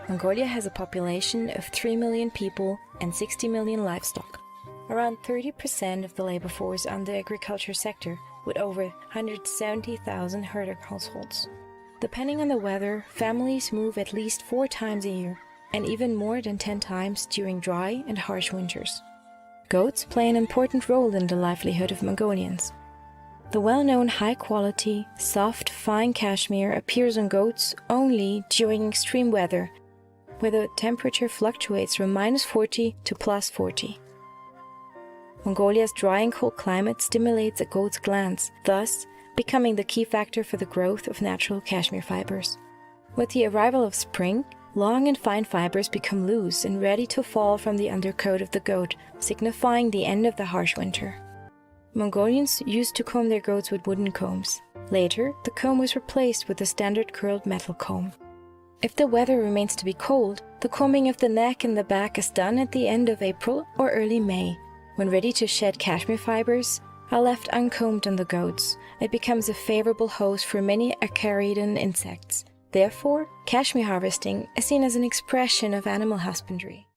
Mongolia has a population of 3 million people and 60 million livestock. Around 30% of the labor force on the agriculture sector, with over 170,000 herder households. Depending on the weather, families move at least 4 times a year, and even more than 10 times during dry and harsh winters. Goats play an important role in the livelihood of Mongolians. The well-known high-quality, soft, fine cashmere appears on goats only during extreme weather, where the temperature fluctuates from -40 to +40. Mongolia's dry and cold climate stimulates a goat's glands, thus becoming the key factor for the growth of natural cashmere fibers. With the arrival of spring, long and fine fibers become loose and ready to fall from the undercoat of the goat, signifying the end of the harsh winter. Mongolians used to comb their goats with wooden combs. Later, the comb was replaced with a standard curled metal comb. If the weather remains to be cold, the combing of the neck and the back is done at the end of April or early May. When ready to shed cashmere fibers are left uncombed on the goats, it becomes a favorable host for many acaridan insects. Therefore, cashmere harvesting is seen as an expression of animal husbandry.